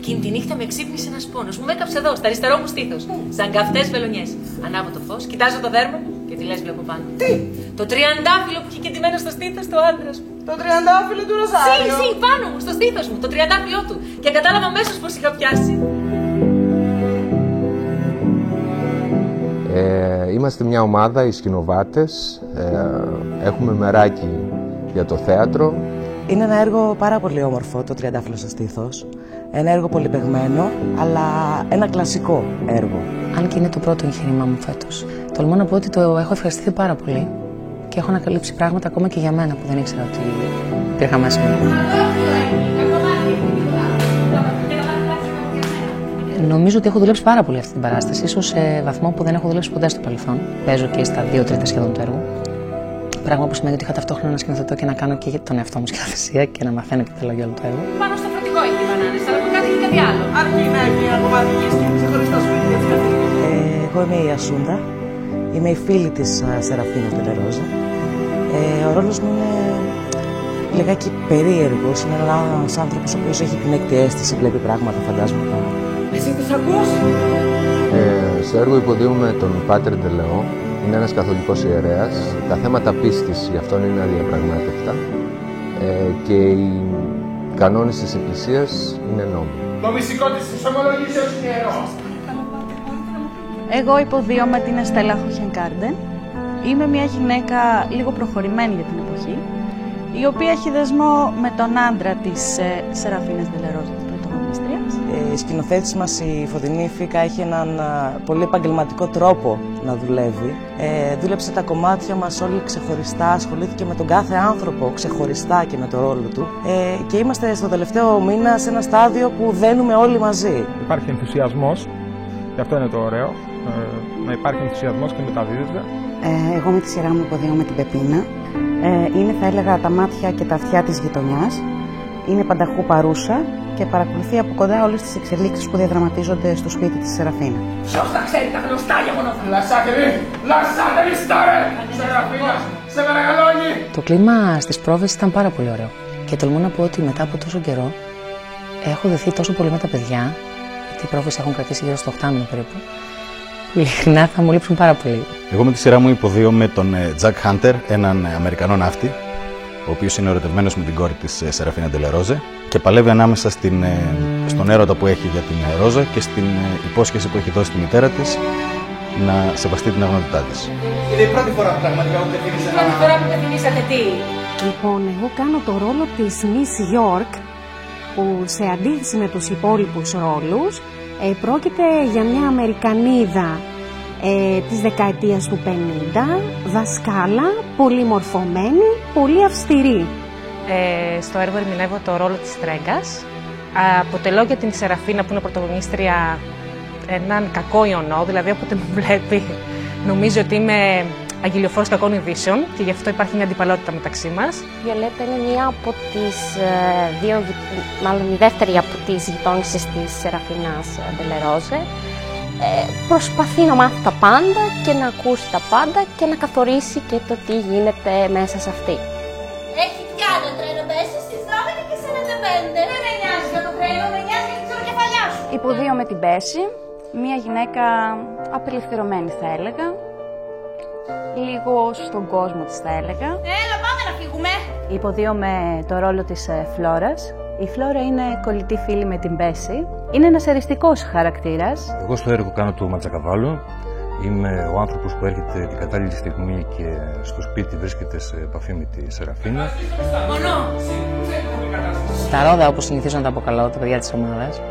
Εκείνη τη νύχτα με ξύπνησε ένας πόνος. Μου έκαψε εδώ, στα αριστερό μου στήθος. Σαν καυτές βελονιές. Ανάβω το φως, κοιτάζω το δέρμα μου και τι λες βλέπω πάνω. Τι? Το τριαντάφυλλο που είχε κεντυμένο στο στήθος του άντρας μου. Το τριαντάφυλλο του Ροζάριο. Σι, πάνω μου, στο στήθος μου, το τριαντάφυλλό του. Και κατάλαβα αμέσως πως είχα πιάσει. Είμαστε μια ομάδα, οι Σκηνοβάτες. Έχουμε μεράκι για το θέατρο. Είναι ένα έργο πάρα πολύ όμορφο, το τριαντάφυλλο στο στήθος. Ένα έργο πολυπαιγμένο, αλλά ένα κλασικό έργο. Αν και είναι το πρώτο εγχείρημά μου φέτος, τολμώ να πω ότι το έχω ευχαριστηθεί πάρα πολύ και έχω ανακαλύψει πράγματα ακόμα και για μένα που δεν ήξερα ότι υπήρχαν μέσα μου. Νομίζω ότι έχω δουλέψει πάρα πολύ αυτή την παράσταση, ίσως σε βαθμό που δεν έχω δουλέψει ποτέ στο παρελθόν. Παίζω και στα 2/3 σχεδόν του έργου. Πράγμα που σημαίνει ότι είχα ταυτόχρονα να σκηνοθετώ και να κάνω και για τον εαυτό μου σκηνοθεσία και να μαθαίνω και τα λόγια όλου του έργου. Πάνω στο φροντικό εκεί μπανάνες, αλλά από κάτω έχει κάτι άλλο. Αρκεί να έχει ένα κομμάτι γης και ξεχωριστό σπίτι για τις καθηγητές. Εγώ είμαι η Ασούντα, είμαι η φίλη της Σεραφίνα Τελερόζα. Ο ρόλος μου είναι λιγάκι περίεργος, είναι ένας άνθρωπος ο οποίος έχει την έκτη αίσθηση, βλέπει πράγματα, φαντάσματα. Εσύ τους ακούς? Στο έργο υποδίουμε τον Πάτερ Ντελεό. Είναι ένας καθολικός ιερέας. Τα θέματα πίστης γι' αυτόν είναι αδιαπραγμάτευτα και οι κανόνες της Εκκλησίας είναι νόμοι. Το μυστικό της εξομολογήσεως είναι ιερό. Εγώ υποδίωμαι την Εστέλα Χοχενκάρντεν. Είμαι μια γυναίκα λίγο προχωρημένη για την εποχή, η οποία έχει δεσμό με τον άντρα της Σεραφίνας Τελερόζα, της πρωταγωνίστριας. Η σκηνοθέτης μας, η Φωτεινή Φίκα, έχει έναν πολύ επαγγελματικό τρόπο να δουλεύει. Δούλεψε τα κομμάτια μας όλοι ξεχωριστά, ασχολήθηκε με τον κάθε άνθρωπο ξεχωριστά και με το ρόλο του. Και είμαστε στο τελευταίο μήνα σε ένα στάδιο που δένουμε όλοι μαζί. Υπάρχει ενθουσιασμός, και αυτό είναι το ωραίο, να υπάρχει ενθουσιασμός και μεταδίδεται. Εγώ με τη σειρά μου υποδίωμαι την Πεπίνα. Είναι, θα έλεγα, τα μάτια και τα αυτιά της γειτονιάς. Είναι πανταχού παρούσα και παρακολουθεί από κοντά όλες τις εξελίξεις που διαδραματίζονται στο σπίτι της Σεραφίνα. Ποιος τα ξέρει τα γνωστά γεγονότα? Λασάκερη, στάρε! Σεραφίνα, σε παρακαλώνει! Το κλίμα στις πρόβες ήταν πάρα πολύ ωραίο και τολμώ να πω ότι μετά από τόσο καιρό έχω δεθεί τόσο πολύ με τα παιδιά, γιατί οι πρόβες έχουν κρατήσει γύρω στο 8 μήνο περίπου, που ειλικρινά θα μου λείψουν πάρα πολύ. Εγώ με τη σειρά μου υποδίωμαι τον Τζακ Χάντερ, έναν Αμερικανό ναύτη, ο οποίος είναι ερωτευμένος με την κόρη της Σεραφίνα Τελερόζε και παλεύει ανάμεσα στον έρωτα που έχει για την Ρόζα και στην υπόσχεση που έχει δώσει στη μητέρα της να σεβαστεί την αγνότητά της. Είναι η πρώτη φορά που πραγματικά μου πεθυμίσατε. Πρώτη φορά που πεθυμίσατε τι? Λοιπόν, εγώ κάνω το ρόλο της Miss York, που σε αντίθεση με τους υπόλοιπους ρόλους πρόκειται για μια Αμερικανίδα της δεκαετίας του 50, δασκάλα, πολύ μορφωμένη, πολύ αυστηρή. Στο έργο ερμηνεύω το ρόλο της Τρέγκας. Αποτελώ για την Σεραφίνα, που είναι πρωταγωνίστρια, έναν κακό ιονό, δηλαδή όποτε με βλέπει νομίζει ότι είμαι αγγελιοφόρος κακών ειδήσεων και γι' αυτό υπάρχει μια αντιπαλότητα μεταξύ μας. Η Βιολέτα είναι μία από τις μάλλον η δεύτερη από τις γειτόνισσες της Σεραφίνας Τελερόζε. Προσπαθεί να μάθει τα πάντα και να ακούσει τα πάντα και να καθορίσει και το τι γίνεται μέσα σε αυτή. Έχει πια το τρένο πέσει στις 12 και 45. Δεν με νοιάζει για το τρένο, με νοιάζει για την ξεροκεφαλιά σου. Υποδίωμαι την Πέση, μια γυναίκα απελευθερωμένη θα έλεγα, λίγο στον κόσμο της θα έλεγα. Έλα, πάμε να φύγουμε. Υποδίωμαι το ρόλο της Φλόρας. Η Φλόρα είναι κολλητή φίλη με την Πέση. Είναι ένας εριστικός χαρακτήρας. Εγώ στο έργο κάνω του Ματσακαβάλο. Είμαι ο άνθρωπος που έρχεται την κατάλληλη στιγμή και στο σπίτι βρίσκεται σε επαφή με τη Σεραφίνα. Τα ρόδα, όπως συνηθίζω να τα αποκαλώ, τα παιδιά της ομάδας,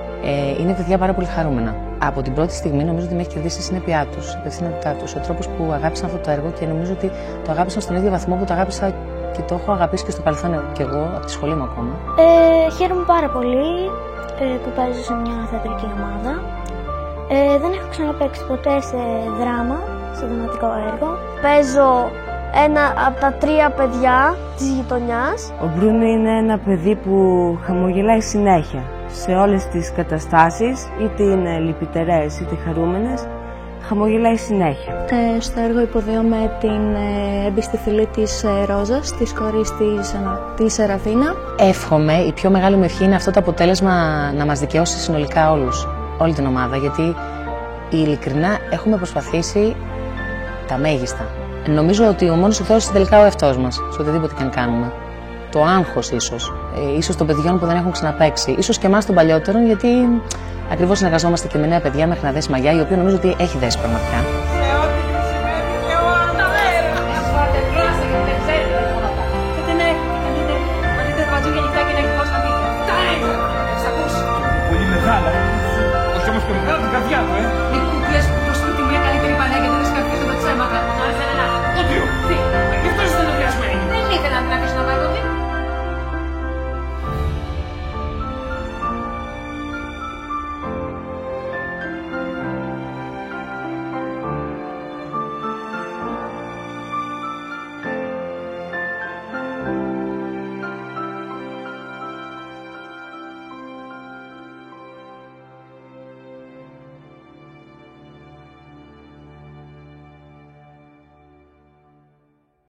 είναι παιδιά πάρα πολύ χαρούμενα. Από την πρώτη στιγμή νομίζω ότι με έχει κερδίσει η συνέπειά τους, η υπευθυνότητά τους, ο τρόπος που αγάπησαν αυτό το έργο και νομίζω ότι το αγάπησαν στον ίδιο βαθμό που το αγάπησα και το έχω αγαπήσει και στο παρελθόν και εγώ, από τη σχολή μου ακόμα. Χαίρομαι πάρα πολύ που παίζω σε μια θεατρική ομάδα. Δεν έχω ξαναπαίξει ποτέ σε δράμα, σε δραματικό έργο. Παίζω ένα από τα 3 παιδιά της γειτονιάς. Ο Μπρούνο είναι ένα παιδί που χαμογελάει συνέχεια. Σε όλες τις καταστάσεις, είτε είναι λυπητερές είτε χαρούμενες, χαμογελάει συνέχεια. Στο έργο υποδίωμε την έμπιστη φιλή της Ρόζας, της κόρης της Σεραφίνα. Εύχομαι, η πιο μεγάλη μου ευχή είναι αυτό το αποτέλεσμα να μας δικαιώσει συνολικά όλους, όλη την ομάδα, γιατί ειλικρινά έχουμε προσπαθήσει τα μέγιστα. Νομίζω ότι ο μόνος εχθρός είναι τελικά ο εαυτός μας, σε οτιδήποτε και αν κάνουμε. Το άγχος ίσως των παιδιών που δεν έχουν ξαναπαίξει, ίσως και εμάς των παλιότερων, γιατί ακριβώς συνεργαζόμαστε και με νέα παιδιά μέχρι να δέσει μαγιά, η οποία νομίζω ότι έχει δέσει πραγματικά.